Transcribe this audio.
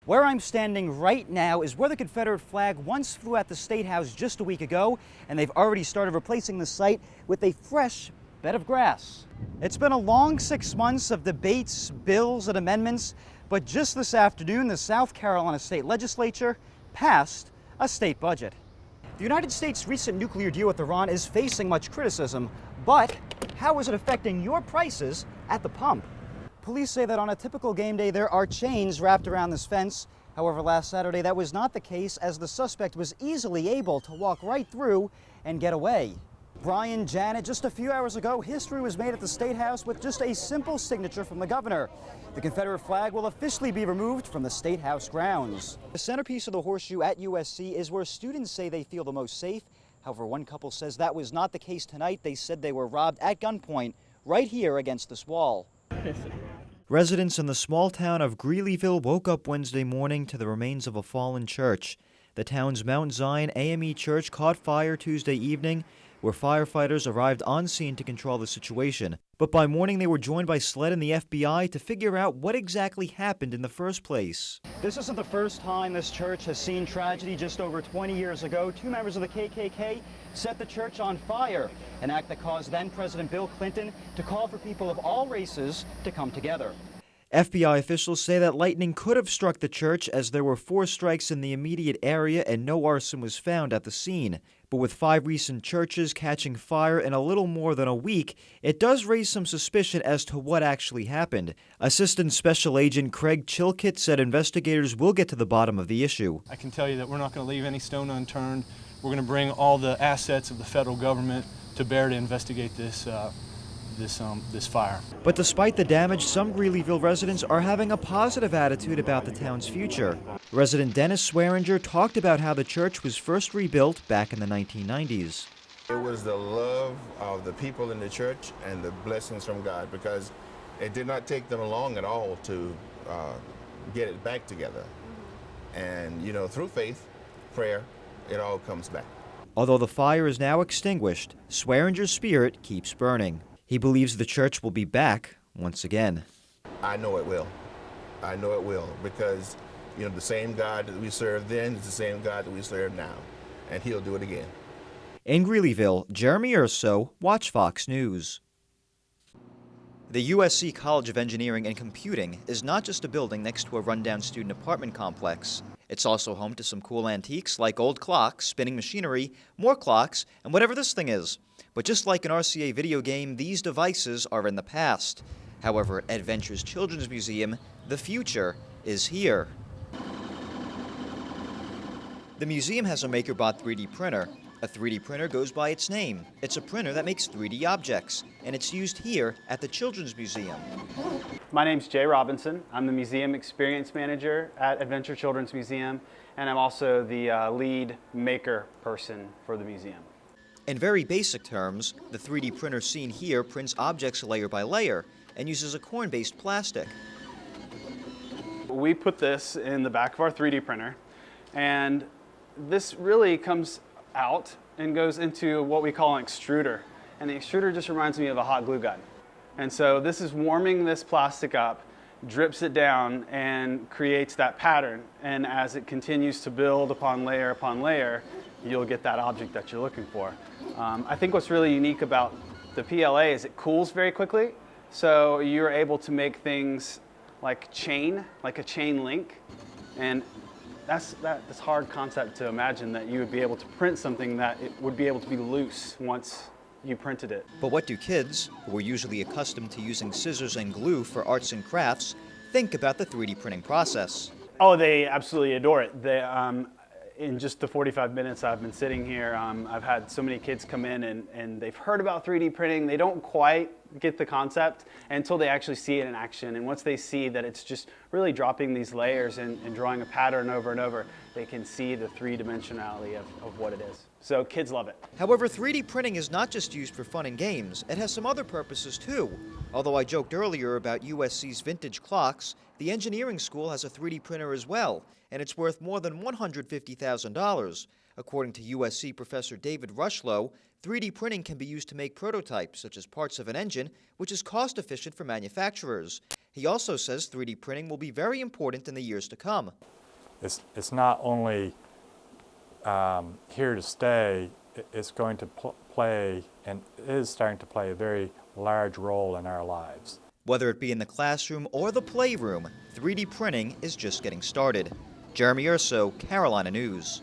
Where I'm standing right now is where the Confederate flag once flew at the State House just a week ago, and they've already started replacing the site with a fresh bed of grass. It's been a long 6 months of debates, bills, and amendments, but just this afternoon, the South Carolina State Legislature passed a state budget. The United States' recent nuclear deal with Iran is facing much criticism, but how is it affecting your prices at the pump? Police say that on a typical game day, there are chains wrapped around this fence. However, last Saturday, that was not the case, as the suspect was easily able to walk right through and get away. Brian, Janet, just a few hours ago, history was made at the State House with just a simple signature from the governor. The Confederate flag will officially be removed from the State House grounds. The centerpiece of the horseshoe at USC is where students say they feel the most safe. However, one couple says that was not the case tonight. They said they were robbed at gunpoint right here against this wall. Residents in the small town of Greeleyville woke up Wednesday morning to the remains of a fallen church. The town's Mount Zion AME church caught fire Tuesday evening, where firefighters arrived on scene to control the situation. But by morning, they were joined by SLED and the FBI to figure out what exactly happened in the first place. This isn't the first time this church has seen tragedy. Just over 20 years ago, 2 members of the KKK set the church on fire, an act that caused then-President Bill Clinton to call for people of all races to come together. FBI officials say that lightning could have struck the church, as there were 4 strikes in the immediate area and no arson was found at the scene. But with 5 recent churches catching fire in a little more than a week, it does raise some suspicion as to what actually happened. Assistant Special Agent Craig Chilkett said investigators will get to the bottom of the issue. I can tell you that we're not going to leave any stone unturned. We're going to bring all the assets of the federal government to bear to investigate this fire. But despite the damage, some Greeleyville residents are having a positive attitude about the town's future. Resident Dennis Swearinger talked about how the church was first rebuilt back in the 1990s. It was the love of the people in the church and the blessings from God, because it did not take them long at all to get it back together. And, you know, through faith, prayer, it all comes back. Although the fire is now extinguished, Swearinger's spirit keeps burning. He believes the church will be back once again. I know it will. I know it will, because, you know, the same God that we served then is the same God that we serve now, and he'll do it again. In Greeleyville, Jeremy Urso, Watch Fox News. The USC College of Engineering and Computing is not just a building next to a rundown student apartment complex. It's also home to some cool antiques like old clocks, spinning machinery, more clocks, and whatever this thing is. But just like an RCA video game, these devices are in the past. However, at Adventure's Children's Museum, the future is here. The museum has a MakerBot 3D printer. A 3D printer goes by its name. It's a printer that makes 3D objects, and it's used here at the Children's Museum. My name's Jay Robinson. I'm the Museum Experience Manager at Adventure Children's Museum, and I'm also the lead maker person for the museum. In very basic terms, the 3D printer seen here prints objects layer by layer and uses a corn-based plastic. We put this in the back of our 3D printer, and this really comes out and goes into what we call an extruder. And the extruder just reminds me of a hot glue gun. And so this is warming this plastic up, drips it down, and creates that pattern. And as it continues to build upon layer, you'll get that object that you're looking for. I think what's really unique about the PLA is it cools very quickly, so you're able to make things like a chain link, and that's hard concept to imagine, that you would be able to print something that it would be able to be loose once you printed it. But what do kids, who are usually accustomed to using scissors and glue for arts and crafts, think about the 3D printing process? Oh, they absolutely adore it. In just the 45 minutes I've been sitting here, I've had so many kids come in and they've heard about 3D printing. They don't quite get the concept until they actually see it in action. And once they see that it's just really dropping these layers and drawing a pattern over and over, they can see the three-dimensionality of what it is. So kids love it. However, 3D printing is not just used for fun and games. It has some other purposes too. Although I joked earlier about USC's vintage clocks, the engineering school has a 3D printer as well, and it's worth more than $150,000. According to USC professor David Rushlow, 3D printing can be used to make prototypes, such as parts of an engine, which is cost-efficient for manufacturers. He also says 3D printing will be very important in the years to come. it's not only here to stay, it's going to play and is starting to play a very large role in our lives. Whether it be in the classroom or the playroom, 3D printing is just getting started. Jeremy Urso, Carolina News.